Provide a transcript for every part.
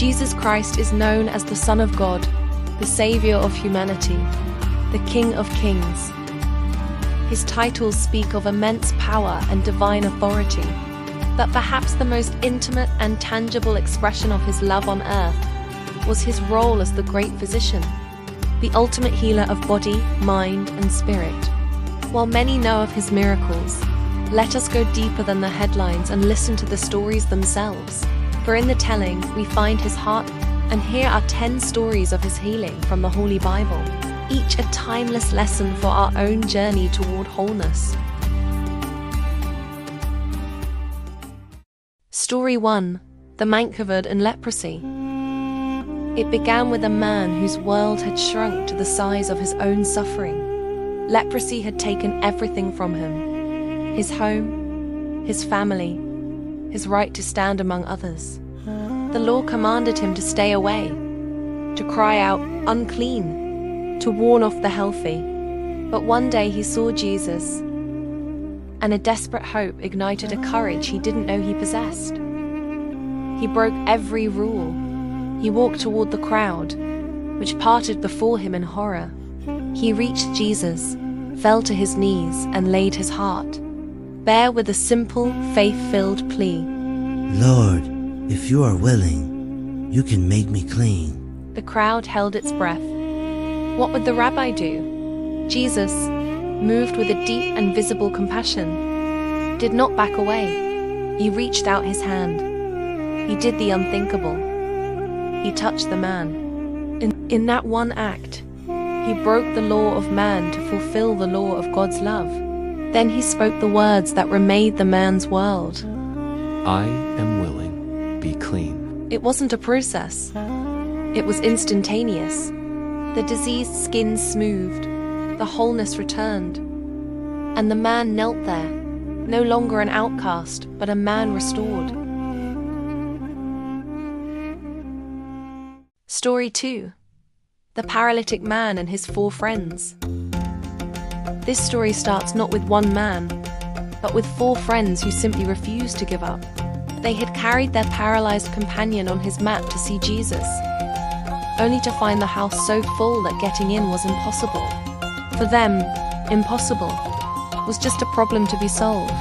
Jesus Christ is known as the Son of God, the Savior of humanity, the King of Kings. His titles speak of immense power and divine authority, but perhaps the most intimate and tangible expression of his love on earth was his role as the great physician, the ultimate healer of body, mind, and spirit. While many know of his miracles, let us go deeper than the headlines and listen to the stories themselves. For in the telling, we find his heart, and here are 10 stories of his healing from the Holy Bible, each a timeless lesson for our own journey toward wholeness. Story 1. The man covered in leprosy. It began with a man whose world had shrunk to the size of his own suffering. Leprosy had taken everything from him: his home, his family, his right to stand among others. The law commanded him to stay away, to cry out, "Unclean," to warn off the healthy. But one day he saw Jesus, and a desperate hope ignited a courage he didn't know he possessed. He broke every rule. He walked toward the crowd, which parted before him in horror. He reached Jesus, fell to his knees, and laid his heart bare with a simple, faith-filled plea. "Lord, if you are willing, you can make me clean." The crowd held its breath. What would the rabbi do? Jesus, moved with a deep and visible compassion, did not back away. He reached out his hand. He did the unthinkable. He touched the man. In that one act, he broke the law of man to fulfill the law of God's love. Then he spoke the words that remade the man's world. "I am willing, be clean." It wasn't a process. It was instantaneous. The diseased skin smoothed, the wholeness returned, and the man knelt there, no longer an outcast, but a man restored. Story 2. The paralytic man and his 4 friends. This story starts not with one man, but with 4 friends who simply refused to give up. They had carried their paralyzed companion on his mat to see Jesus, only to find the house so full that getting in was impossible. For them, impossible was just a problem to be solved.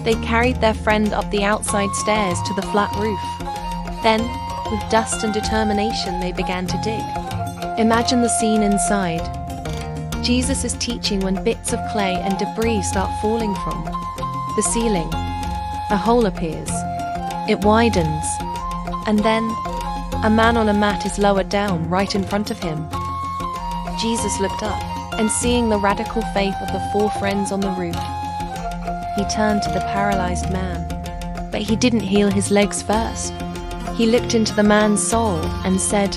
They carried their friend up the outside stairs to the flat roof. Then, with dust and determination, they began to dig. Imagine the scene inside. Jesus is teaching when bits of clay and debris start falling from the ceiling. A hole appears. It widens. And then, a man on a mat is lowered down right in front of him. Jesus looked up, and seeing the radical faith of the 4 friends on the roof, he turned to the paralyzed man. But he didn't heal his legs first. He looked into the man's soul and said,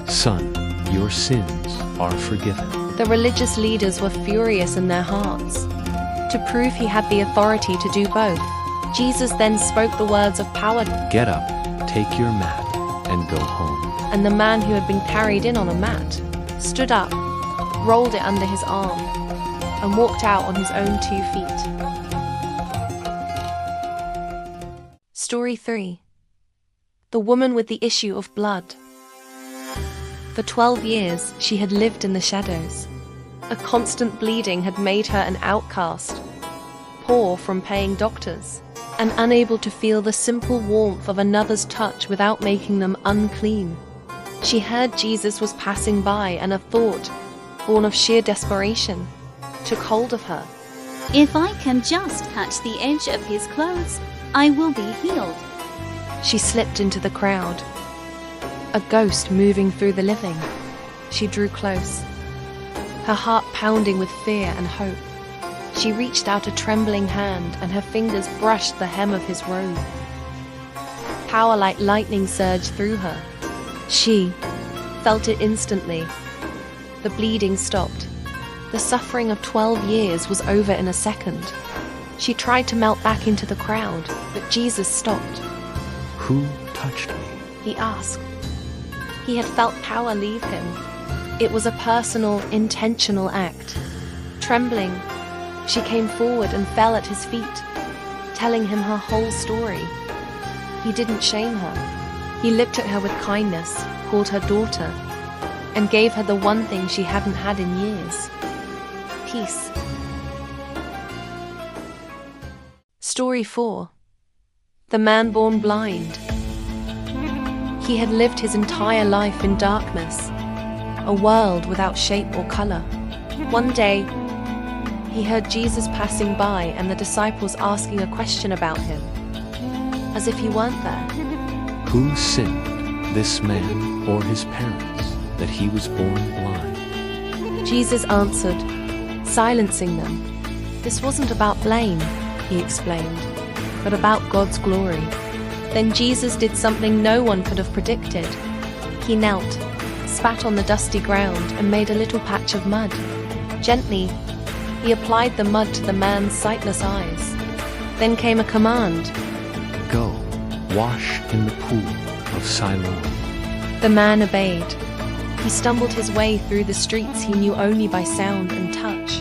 "Son, your sins are forgiven." The religious leaders were furious in their hearts. To prove he had the authority to do both, Jesus then spoke the words of power. "Get up, take your mat, and go home." And the man who had been carried in on a mat stood up, rolled it under his arm, and walked out on his own 2 feet. Story 3. The woman with the issue of blood. For 12 years, she had lived in the shadows. A constant bleeding had made her an outcast, poor from paying doctors, and unable to feel the simple warmth of another's touch without making them unclean. She heard Jesus was passing by, and a thought, born of sheer desperation, took hold of her. "If I can just touch the edge of his clothes, I will be healed." She slipped into the crowd. A ghost moving through the living. She drew close, her heart pounding with fear and hope. She reached out a trembling hand, and her fingers brushed the hem of his robe. Power like lightning surged through her. She felt it instantly. The bleeding stopped. The suffering of 12 years was over in a second. She tried to melt back into the crowd, but Jesus stopped. "Who touched me?" He asked. He had felt power leave him. It was a personal, intentional act. Trembling, she came forward and fell at his feet, telling him her whole story. He didn't shame her. He looked at her with kindness, called her daughter, and gave her the one thing she hadn't had in years: peace. Story 4. The man born blind. He had lived his entire life in darkness, a world without shape or color. One day, he heard Jesus passing by and the disciples asking a question about him, as if he weren't there. Who sinned, this man or his parents, that he was born blind? Jesus answered, silencing them. This wasn't about blame, he explained, but about God's glory. Then Jesus did something no one could have predicted. He knelt, spat on the dusty ground, and made a little patch of mud. Gently, he applied the mud to the man's sightless eyes. Then came a command. Go, wash in the pool of Siloam. The man obeyed. He stumbled his way through the streets he knew only by sound and touch.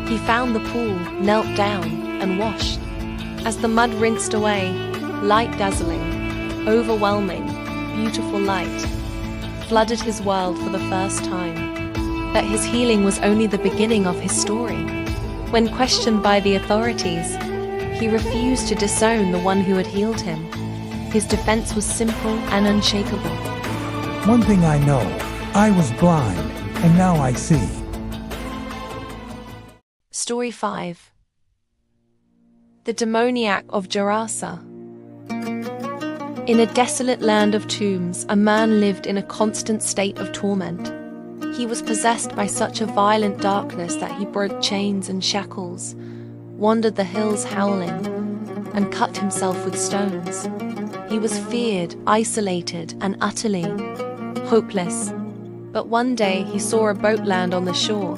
He found the pool, knelt down, and washed. As the mud rinsed away, light dazzling, overwhelming, beautiful light flooded his world for the first time. That his healing was only the beginning of his story. When questioned by the authorities, he refused to disown the one who had healed him. His defense was simple and unshakable. One thing I know, I was blind, and now I see. Story 5. The demoniac of Gerasa. In a desolate land of tombs, a man lived in a constant state of torment. He was possessed by such a violent darkness that he broke chains and shackles, wandered the hills howling, and cut himself with stones. He was feared, isolated, and utterly hopeless. But one day he saw a boat land on the shore,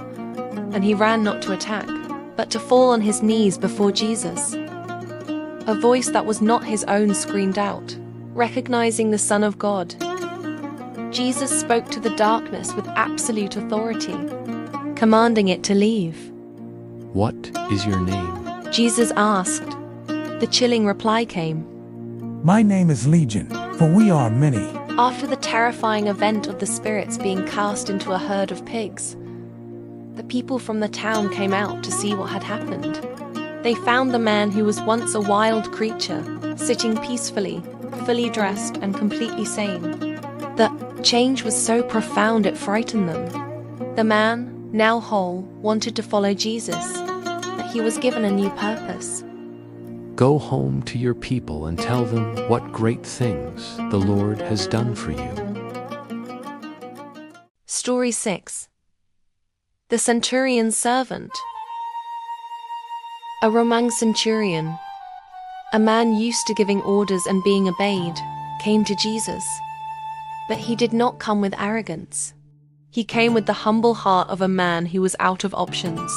and he ran not to attack, but to fall on his knees before Jesus. A voice that was not his own screamed out, recognizing the Son of God. Jesus spoke to the darkness with absolute authority, commanding it to leave. What is your name? Jesus asked. The chilling reply came. My name is Legion, for we are many. After the terrifying event of the spirits being cast into a herd of pigs, the people from the town came out to see what had happened. They found the man who was once a wild creature, sitting peacefully, fully dressed and completely sane. The change was so profound it frightened them. The man, now whole, wanted to follow Jesus, but he was given a new purpose. Go home to your people and tell them what great things the Lord has done for you. Story 6. The Centurion's Servant. A Roman centurion, a man used to giving orders and being obeyed, came to Jesus. But he did not come with arrogance. He came with the humble heart of a man who was out of options.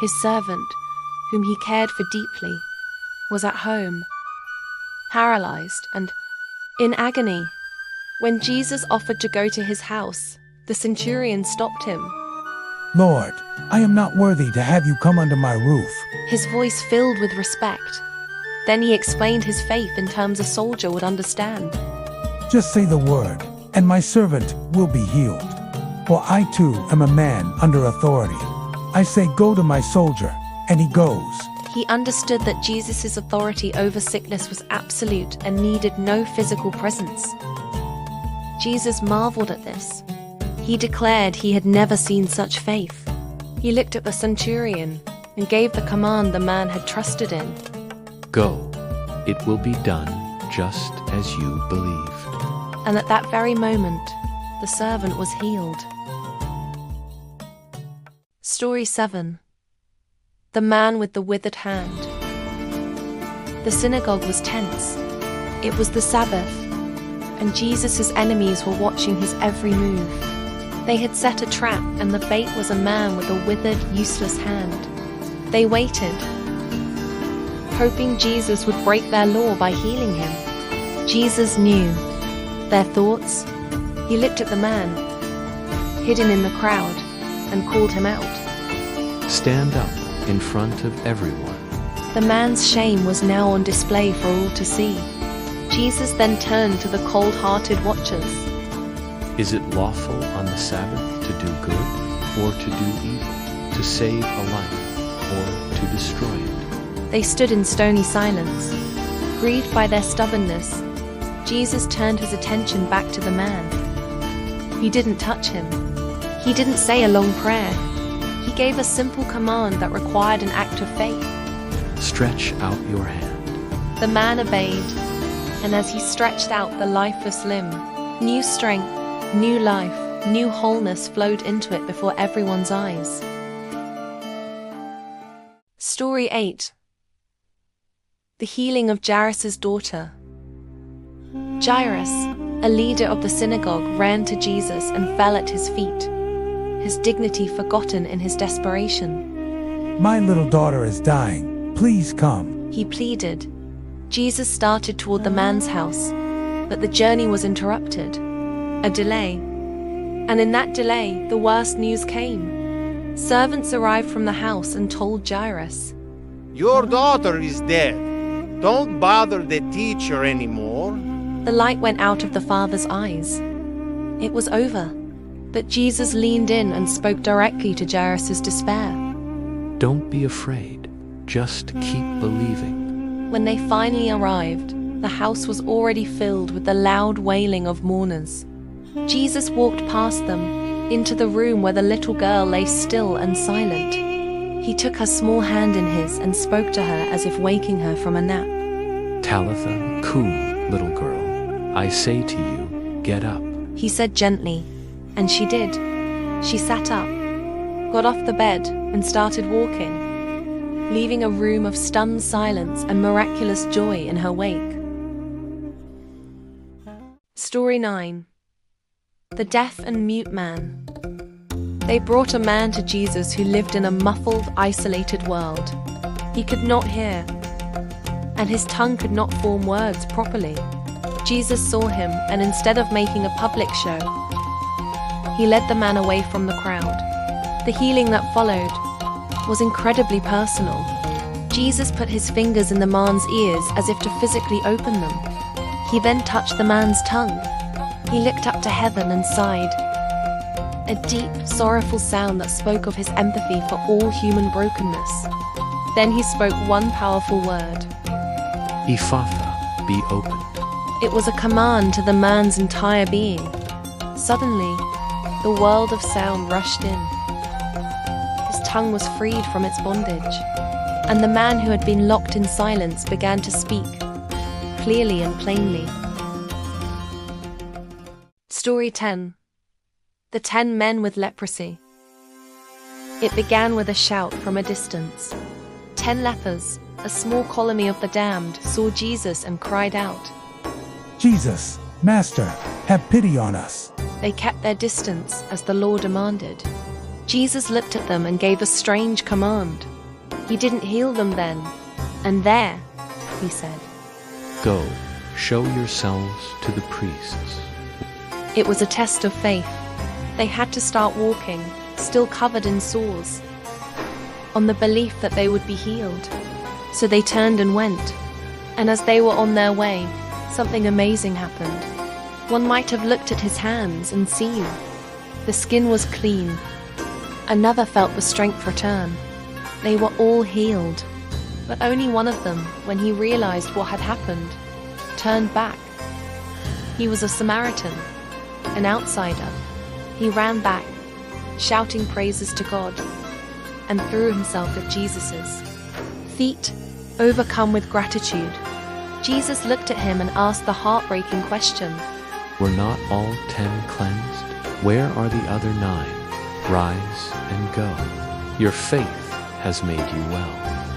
His servant, whom he cared for deeply, was at home, paralyzed and in agony. When Jesus offered to go to his house, the centurion stopped him. Lord, I am not worthy to have you come under my roof. His voice filled with respect. Then he explained his faith in terms a soldier would understand. Just say the word, and my servant will be healed. For I too am a man under authority. I say go to my soldier, and he goes. He understood that Jesus' authority over sickness was absolute and needed no physical presence. Jesus marveled at this. He declared he had never seen such faith. He looked at the centurion and gave the command the man had trusted in. Go, it will be done just as you believed. And at that very moment, the servant was healed. Story 7. The man with the withered hand. The synagogue was tense. It was the Sabbath, and Jesus' enemies were watching his every move. They had set a trap, and the bait was a man with a withered, useless hand. They waited, hoping Jesus would break their law by healing him. Jesus knew their thoughts. He looked at the man, hidden in the crowd, and called him out. Stand up in front of everyone. The man's shame was now on display for all to see. Jesus then turned to the cold-hearted watchers. Is it lawful on the Sabbath to do good or to do evil, to save a life or to destroy it? They stood in stony silence. Grieved by their stubbornness, Jesus turned his attention back to the man. He didn't touch him. He didn't say a long prayer. He gave a simple command that required an act of faith. Stretch out your hand. The man obeyed, and as he stretched out the lifeless limb, new strength, new life, new wholeness flowed into it before everyone's eyes. Story 8. The healing of Jairus' daughter. Jairus, a leader of the synagogue, ran to Jesus and fell at his feet, his dignity forgotten in his desperation. My little daughter is dying. Please come. He pleaded. Jesus started toward the man's house, but the journey was interrupted. A delay. And in that delay, the worst news came. Servants arrived from the house and told Jairus, "Your daughter is dead. Don't bother the teacher anymore." The light went out of the father's eyes. It was over. But Jesus leaned in and spoke directly to Jairus' despair. Don't be afraid. Just keep believing. When they finally arrived, the house was already filled with the loud wailing of mourners. Jesus walked past them, into the room where the little girl lay still and silent. He took her small hand in his and spoke to her as if waking her from a nap. Talitha cum, little girl, I say to you, get up. He said gently, and she did. She sat up, got off the bed, and started walking, leaving a room of stunned silence and miraculous joy in her wake. Story 9. The deaf and mute man. They brought a man to Jesus who lived in a muffled, isolated world. He could not hear, and his tongue could not form words properly. Jesus saw him, and instead of making a public show, he led the man away from the crowd. The healing that followed was incredibly personal. Jesus put his fingers in the man's ears as if to physically open them. He then touched the man's tongue. He looked up to heaven and sighed, a deep, sorrowful sound that spoke of his empathy for all human brokenness. Then he spoke one powerful word. Ephphatha, be opened. It was a command to the man's entire being. Suddenly, the world of sound rushed in. His tongue was freed from its bondage, and the man who had been locked in silence began to speak, clearly and plainly. Story 10. The 10 men with leprosy. It began with a shout from a distance. 10 lepers, a small colony of the damned, saw Jesus and cried out, Jesus, Master, have pity on us. They kept their distance as the law demanded. Jesus looked at them and gave a strange command. He didn't heal them then and there, he said. Go, show yourselves to the priests. It was a test of faith. They had to start walking, still covered in sores, on the belief that they would be healed. So they turned and went, and as they were on their way, something amazing happened. One might have looked at his hands and seen the skin was clean. Another felt the strength return. They were all healed, but only one of them, when he realized what had happened, turned back. He was a Samaritan, an outsider. He ran back, shouting praises to God, and threw himself at Jesus's feet, overcome with gratitude. Jesus looked at him and asked the heartbreaking question, Were not all 10 cleansed? Where are the other 9? Rise and go. Your faith has made you well.